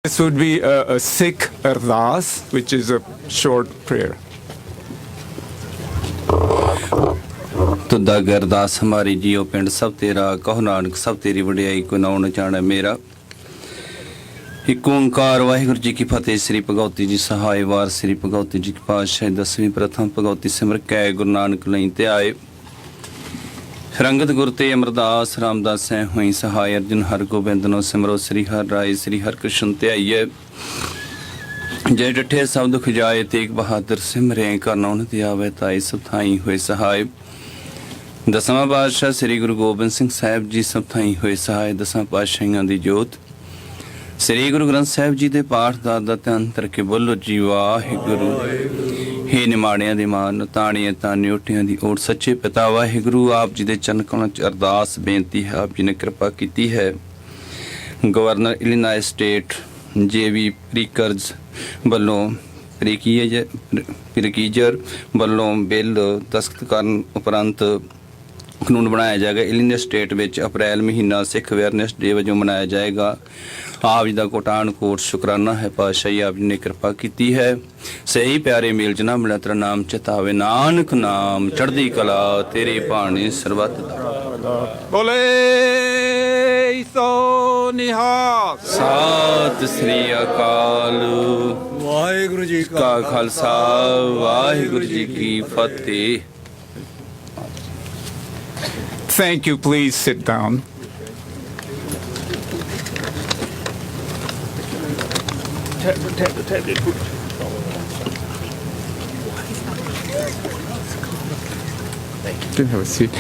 This would be a Sikh Ardas, which is a short prayer. तुदा Gardas हमारी जियो पिंड सब तेरा कहो नानक सब तेरी वडियाई को नाउन जाने मेरा एक ओंकार वाहिगुरु जी की फतेह। श्री भगवती जी सहाय वार श्री भगवती जी की पातशाही दसवीं प्रथम भगवती सिमर कै गुरु नानक लई ते आए रंगत गुर ते अमरदास रामदास है हुई सहाय अर्जुन हर गोबिंद नो सिमरो श्री हर राय श्री हर कृष्ण ते आइए जय डठे सब दुख जाए तेग बहादुर सिमरे करना उन ते आवे ताई सब थाई हुए सहाय। दसवां पातशाह श्री गुरु गोबिंद सिंह साहब जी सब थाई हुए सहाय। दसां पातशाहियां दी जोत श्री गुरु ग्रंथ साहब जी दे पाठ दा ध्यान करके बोलो जी वाहिगुरु। हे निमाणियां दी मान ताणियां ताने उठियां दी ओट सच्चे पिता वाहिगुरु आप जी दे चरण कमलों च अरदास बेनती है आप जी ने कृपा की है। गवर्नर इलिनॉय स्टेट जेवी प्रीकर्ज ਵੱਲੋਂ ਪ੍ਰੀਕੀਜਰ ਵੱਲੋਂ ਬਿੱਲ ਦਸਤਖਤ ਕਰਨ ਉਪਰੰਤ ਕਾਨੂੰਨ ਬਣਾਇਆ ਜਾਏਗਾ। ਇਲੀਨੋਇਸ ਸਟੇਟ ਵਿੱਚ ਅਪ੍ਰੈਲ ਮਹੀਨਾ ਸਿੱਖ ਅਵੇਅਰਨੈਸ ਡੇ ਵਜੋਂ ਮਨਾਇਆ ਜਾਏਗਾ। ਆਪ ਜੀ ਦਾ ਕੋਟਾਨ ਕੋਟ ਸ਼ੁਕਰਾਨਾ ਹੈ ਪਾਤਸ਼ਾਹੀ ਆਪ ਜੀ ਨੇ ਕਿਰਪਾ ਕੀਤੀ ਹੈ। ਸਹੀ ਪਿਆਰੇ ਮੇਲ ਜਨਾ ਮਿਲਾ ਤੇਰਾ ਨਾਮ ਚਿਤਾਵੇ ਨਾਨਕ ਨਾਮ ਚੜ੍ਹਦੀ ਕਲਾ ਤੇਰੇ ਭਾਣੇ ਸਰਬੱਤ ਦਾ ਬੋਲੇ ਸੋ ਨਿਹਾਲ ਸਤਿ ਸ੍ਰੀ ਅਕਾਲ। ਵਾਹਿਗੁਰੂ ਜੀ ਕਾ ਖਾਲਸਾ ਵਾਹਿਗੁਰੂ ਜੀ ਕੀ ਫਤਿਹ। Thank you. Please sit down. Do have a seat.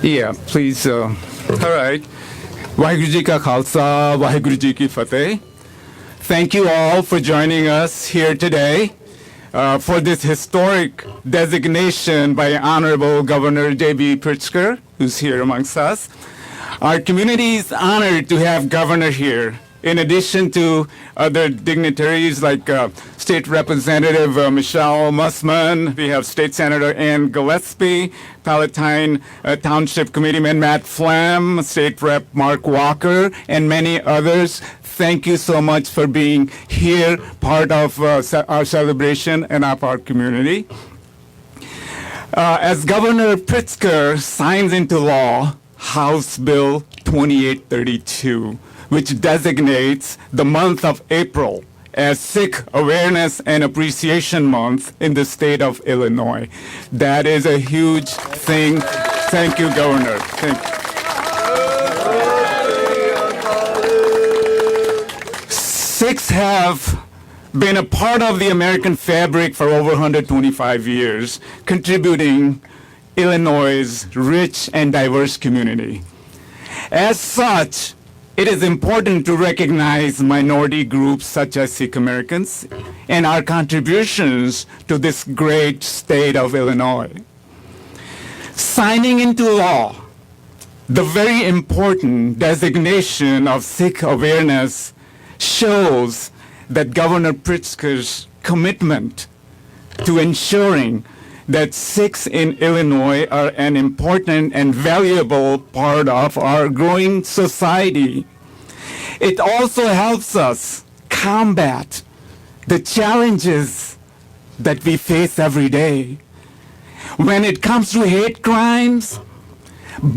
Yeah, please. All right. Vaheguru Ji ka Khalsa, Vaheguru Ji ki Fateh. Thank you all for joining us here today. For this historic designation by Honorable Governor J.B. Pritzker, who's here amongst us. Our community is honored to have Governor here, in addition to other dignitaries like State Representative Michelle Mussman, we have State Senator Ann Gillespie, Palatine Township Committeeman Matt Flam, State Rep Mark Walker, and many others. Thank you so much for being here, part of our celebration and of our community. As Governor Pritzker signs into law House Bill 2832, which designates the month of April as Sikh Awareness and Appreciation Month in the state of Illinois. That is a huge thing. Thank you, Governor. Thank you. Sikhs have been a part of the American fabric for over 125 years, contributing Illinois' rich and diverse community. As such, it is important to recognize minority groups such as Sikh Americans and our contributions to this great state of Illinois. Signing into law the very important designation of Sikh awareness shows that Governor Pritzker's commitment to ensuring that Sikhs in Illinois are an important and valuable part of our growing society. It also helps us combat the challenges that we face every day. When it comes to hate crimes,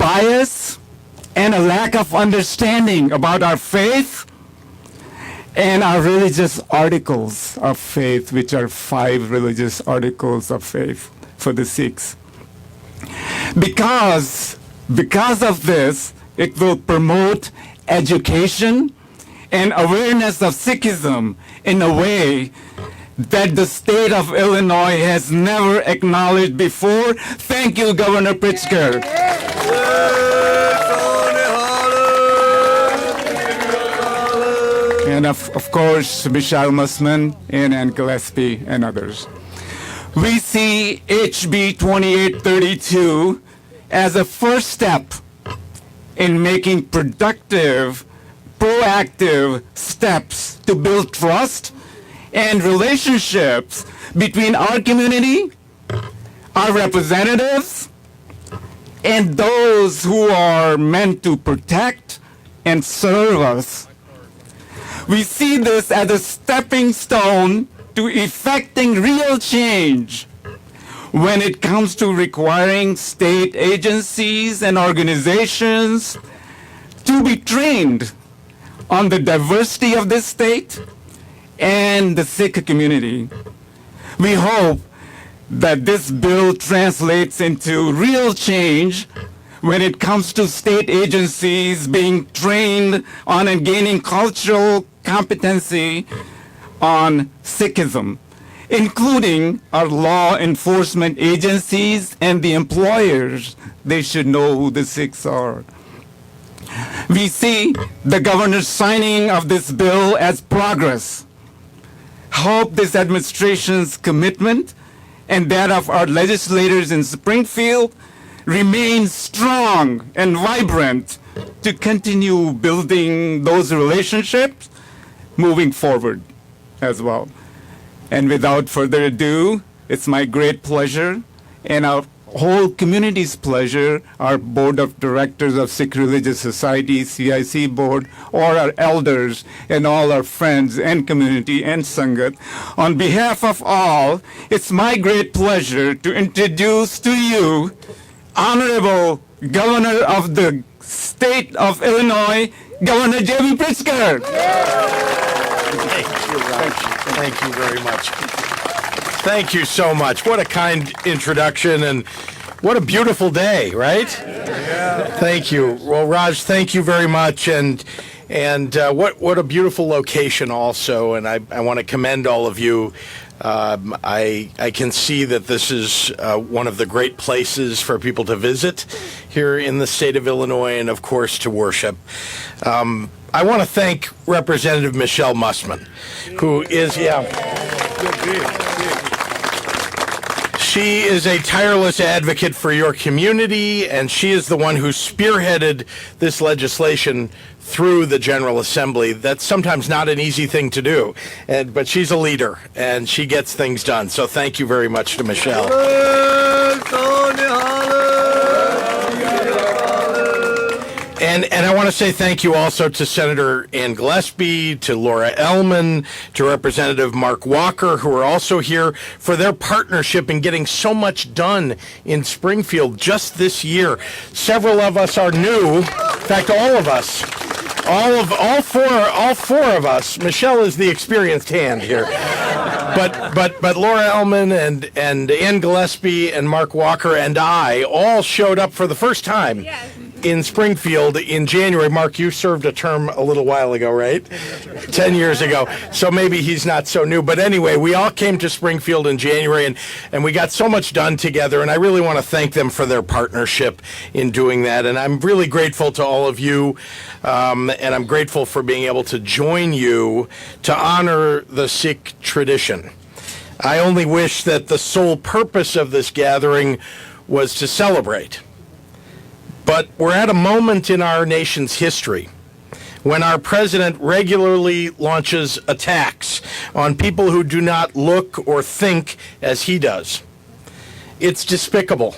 bias, and a lack of understanding about our faith, and our religious articles of faith, which are 5 religious articles of faith for the Sikhs. Because of this, it will promote education and awareness of Sikhism in a way that the state of Illinois has never acknowledged before. Thank you, Governor Pritzker. And of course, Michelle Mussman and Ann Gillespie and others. We see HB 2832 as a first step in making productive, proactive steps to build trust and relationships between our community, our representatives, and those who are meant to protect and serve us. We see this as a stepping stone to effecting real change when it comes to requiring state agencies and organizations to be trained on the diversity of this state and the Sikh community. We hope that this bill translates into real change when it comes to state agencies being trained on and gaining cultural competency on Sikhism, including our law enforcement agencies and the employers. They should know who the Sikhs are. We see the governor's signing of this bill as progress. Hope this administration's commitment and that of our legislators in Springfield remains strong and vibrant to continue building those relationships moving forward as well. And without further ado, it's my great pleasure and our whole community's pleasure, our Board of Directors of Sikh Religious Society, CIC Board, or our elders and all our friends and community and Sangat. On behalf of all, it's my great pleasure to introduce to you Honorable Governor of the State of Illinois, Governor J.B. Pritzker. Thank you very much. Thank you so much. What a kind introduction, and what a beautiful day, right? Yeah. Thank you. Well, Raj, thank you very much, and what a beautiful location also, and I want to commend all of you. I can see that this is one of the great places for people to visit here in the state of Illinois, and of course to worship. I want to thank Representative Michelle Mussman, who is, she is a tireless advocate for your community, and she is the one who spearheaded this legislation through the General Assembly. That's sometimes not an easy thing to do, but she's a leader, and she gets things done. So thank you very much to Michelle. And I want to say thank you also to Senator Ann Gillespie, to Laura Ellman, to Representative Mark Walker, who are also here, for their partnership in getting so much done in Springfield just this year. Several of us are new. In fact, all of us. All four of us. Michelle is the experienced hand here. But Laura Ellman and Ann Gillespie and Mark Walker and I all showed up for the first time in Springfield in January. Mark, you served a term a little while ago, right? 10 years ago. So maybe he's not so new. But anyway, we all came to Springfield in January, and we got so much done together, and I really want to thank them for their partnership in doing that. And I'm really grateful to all of you, and I'm grateful for being able to join you to honor the Sikh tradition. I only wish that the sole purpose of this gathering was to celebrate. But we're at a moment in our nation's history when our president regularly launches attacks on people who do not look or think as he does. It's despicable,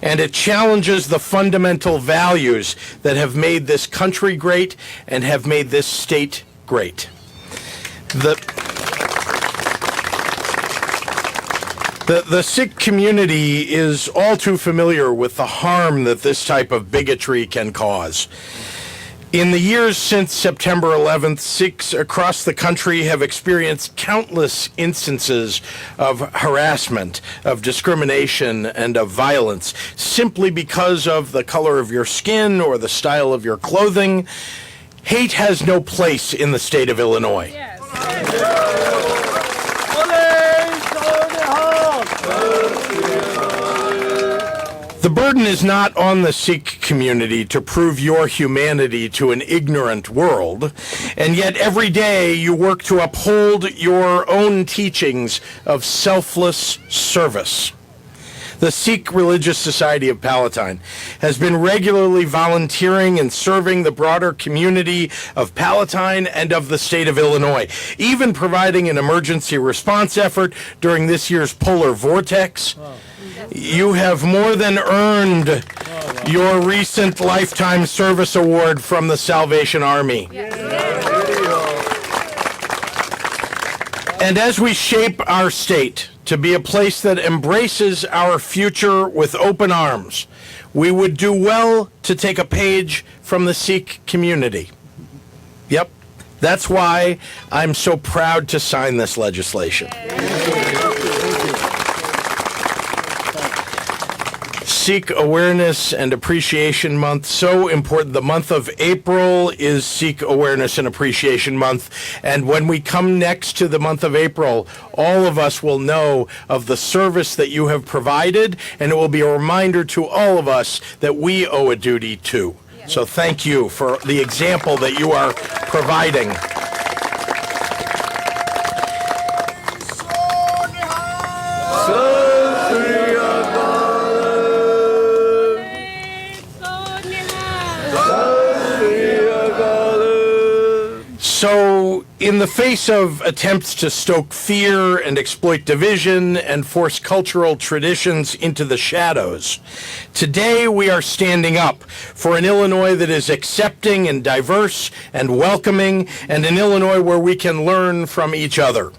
and it challenges the fundamental values that have made this country great and have made this state great. The Sikh community is all too familiar with the harm that this type of bigotry can cause. In the years since September 11th, Sikhs across the country have experienced countless instances of harassment, of discrimination, and of violence simply because of the color of your skin or the style of your clothing. Hate has no place in the state of Illinois. Yes. The burden is not on the Sikh community to prove your humanity to an ignorant world, and yet every day you work to uphold your own teachings of selfless service. The Sikh Religious Society of Palatine has been regularly volunteering and serving the broader community of Palatine and of the state of Illinois, even providing an emergency response effort during this year's polar vortex. You have more than earned your recent Lifetime Service Award from the Salvation Army. And as we shape our state to be a place that embraces our future with open arms, we would do well to take a page from the Sikh community. Yep, that's why I'm so proud to sign this legislation. Sikh Awareness and Appreciation Month, so important. The month of April is Sikh Awareness and Appreciation Month. And when we come next to the month of April, all of us will know of the service that you have provided, and it will be a reminder to all of us that we owe a duty too. So thank you for the example that you are providing. So, in the face of attempts to stoke fear and exploit division and force cultural traditions into the shadows, today we are standing up for an Illinois that is accepting and diverse and welcoming, and an Illinois where we can learn from each other.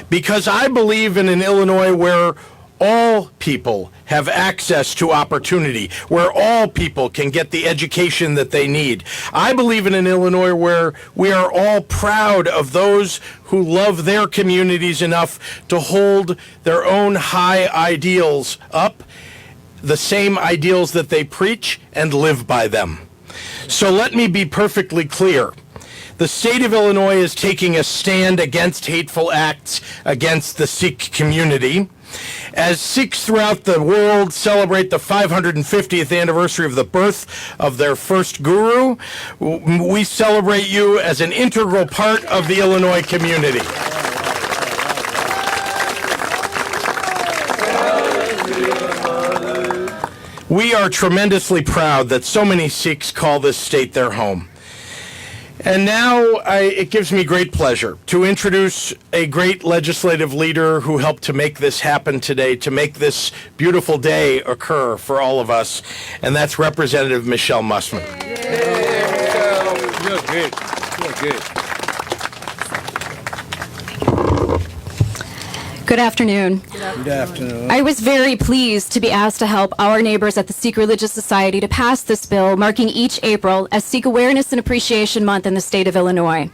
Because I believe in an Illinois where all people have access to opportunity, where all people can get the education that they need. I believe in an Illinois where we are all proud of those who love their communities enough to hold their own high ideals up, the same ideals that they preach, and live by them. So let me be perfectly clear. The state of Illinois is taking a stand against hateful acts against the Sikh community. As Sikhs throughout the world celebrate the 550th anniversary of the birth of their first guru, we celebrate you as an integral part of the Illinois community. We are tremendously proud that so many Sikhs call this state their home. And now it gives me great pleasure to introduce a great legislative leader who helped to make this happen today, to make this beautiful day occur for all of us, and that's Representative Michelle Musman. You're great. You're great. Good afternoon. Good afternoon. I was very pleased to be asked to help our neighbors at the Sikh Religious Society to pass this bill, marking each April as Sikh Awareness and Appreciation Month in the state of Illinois.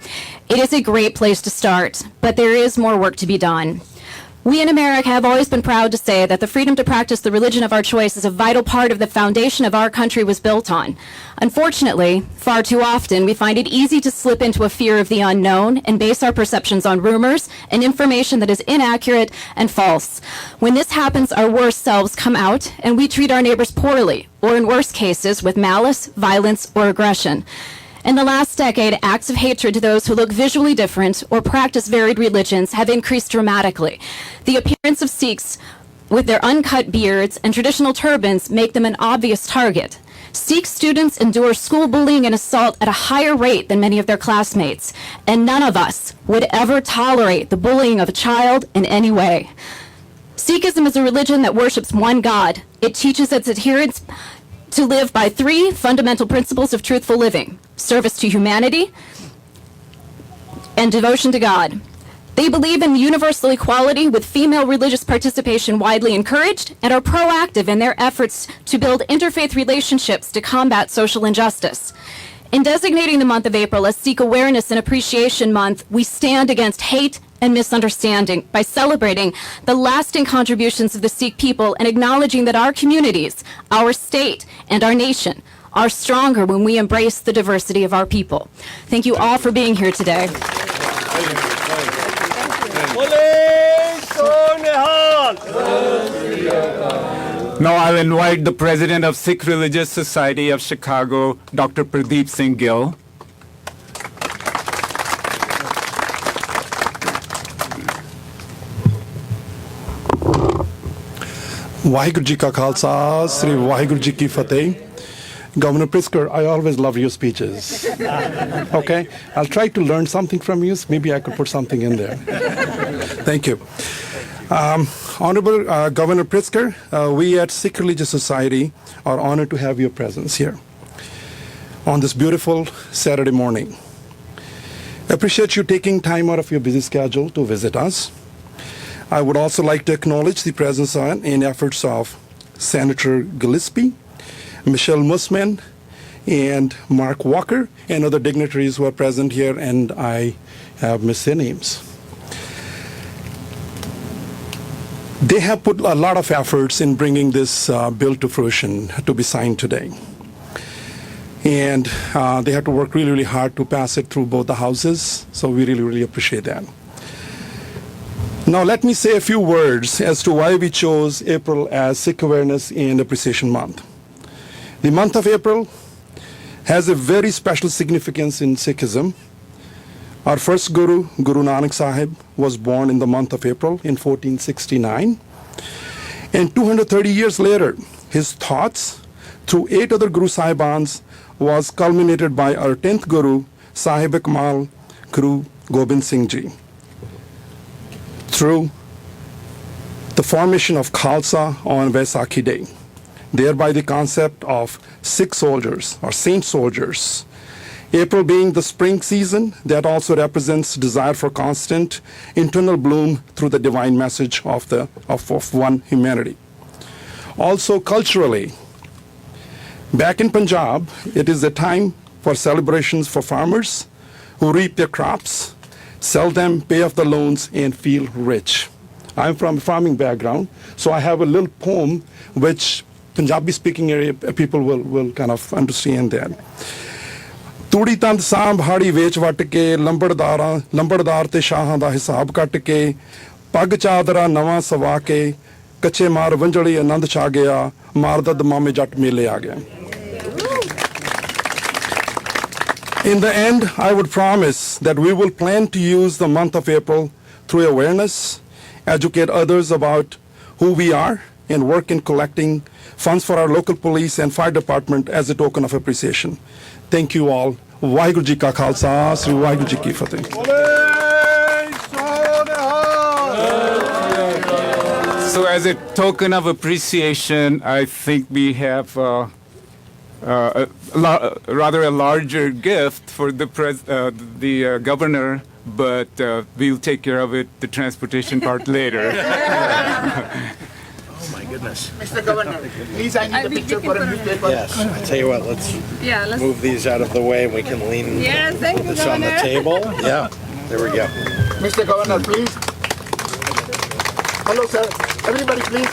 It is a great place to start, but there is more work to be done. We in America have always been proud to say that the freedom to practice the religion of our choice is a vital part of the foundation of our country was built on. Unfortunately, far too often, we find it easy to slip into a fear of the unknown and base our perceptions on rumors and information that is inaccurate and false. When this happens, our worst selves come out and we treat our neighbors poorly, or in worse cases, with malice, violence, or aggression. In the last decade, acts of hatred to those who look visually different or practice varied religions have increased dramatically. The appearance of Sikhs with their uncut beards and traditional turbans make them an obvious target. Sikh students endure school bullying and assault at a higher rate than many of their classmates, and none of us would ever tolerate the bullying of a child in any way. Sikhism is a religion that worships one God. It teaches its adherents to live by three fundamental principles of truthful living: service to humanity and devotion to God. They believe in universal equality, with female religious participation widely encouraged, and are proactive in their efforts to build interfaith relationships to combat social injustice. In designating the month of April as Sikh Awareness and Appreciation Month, we stand against hate and misunderstanding by celebrating the lasting contributions of the Sikh people and acknowledging that our communities, our state, and our nation are stronger when we embrace the diversity of our people. Thank you all for being here today. Now I'll invite the President of Sikh Religious Society of Chicago, Dr. Pradeep Singh Gill. Waheguru Ji Ka Khalsa, Sri Waheguru Ji Ki Fateh. Governor Pritzker, I always love your speeches. Okay? I'll try to learn something from you. Maybe I could put something in there. Thank you. Honorable Governor Pritzker, we at Sikh Religious Society are honored to have your presence here on this beautiful Saturday morning. Appreciate you taking time out of your busy schedule to visit us. I would also like to acknowledge the presence and efforts of Senator Gillespie, Michelle Musman, and Mark Walker, and other dignitaries who are present here, and I have missed their names. They have put a lot of efforts in bringing this bill to fruition to be signed today. And they had to work really, really hard to pass it through both the houses, so we really, really appreciate that. Now, let me say a few words as to why we chose April as Sikh Awareness and Appreciation Month. The month of April has a very special significance in Sikhism. Our first Guru, Guru Nanak Sahib, was born in the month of April in 1469. And 230 years later, his thoughts through 8 other Guru Sahibans was culminated by our 10th Guru, Sahib-e-Kamal, Guru Gobind Singh Ji, through the formation of Khalsa on Vaisakhi Day, thereby the concept of Sikh soldiers or saint soldiers. April being the spring season, that also represents desire for constant internal bloom through the divine message of one humanity. Also culturally, back in Punjab, it is a time for celebrations for farmers who reap their crops, sell them, pay off the loans, and feel rich. I'm from a farming background, so I have a little poem which Punjabi-speaking area people will kind of understand that. ਤੂੜੀ ਤੰਦ ਸਾਂਭ ਹਾੜੀ ਵੇਚ ਵਟ ਕੇ ਲੰਬੜਦਾਰ ਤੇ ਸ਼ਾਹਾਂ ਦਾ ਹਿਸਾਬ ਕੱਟ ਕੇ ਪੱਗ ਚਾਦਰਾ ਨਵਾਂ ਸਵਾ ਕੇ ਕੱਚੇ ਮਾਰ ਵੰਝੜੀ ਆਨੰਦ ਛਾ ਗਿਆ ਮਾਰਦਾ ਦਮਾਮੇ ਜੱਟ ਮੇਲੇ ਆ ਗਿਆ. In the end, I would promise that we will plan to use the month of April through awareness, educate others about who we are, and work in collecting funds for our local police and fire department as a token of appreciation. Thank you all. Waheguru Ji Ka Khalsa, Sri Waheguru Ji Ki Fateh. So as a token of appreciation, I think we have rather a larger gift for the governor, but we'll take care of it, the transportation part later. Oh my goodness. Mr. Governor, please, I need a picture for a newspaper. Yes, I tell you what, let's move these out of the way and we can lean thank you, this on the table. Yeah, there we go. Mr. Governor, please. Hello, sir. Everybody, please.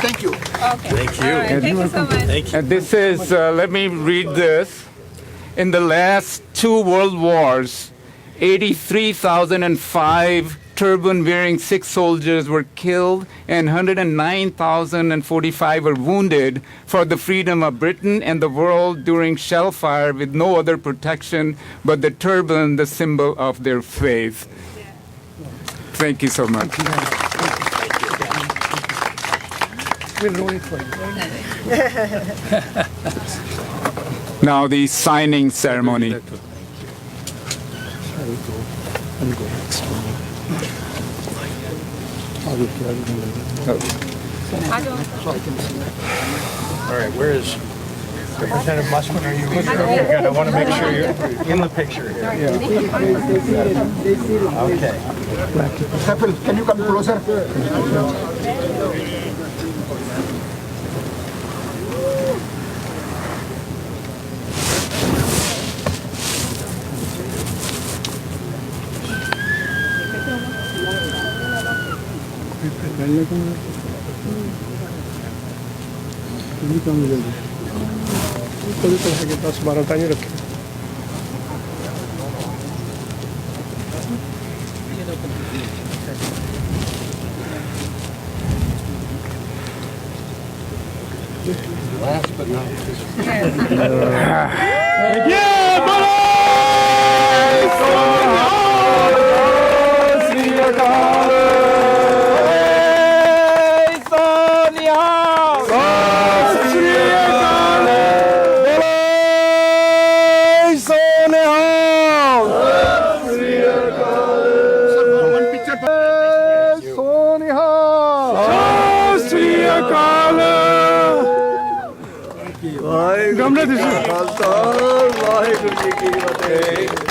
Thank you. Okay. Thank you. All right. Thank you so much. Thank you. And this is, let me read this. In the last 2 world wars, 83,005 turban-wearing Sikh soldiers were killed and 109,045 were wounded for the freedom of Britain and the world during shell fire with no other protection but the turban, the symbol of their faith. Thank you so much. Now the signing ceremony. All right, where is Representative Musman? Are you here? Okay, good. I want to make sure you're in the picture here. Okay. Kapil, can you come closer? कभी तो है कि 10-12 time रखे. Last but not least. Governor, this is birthday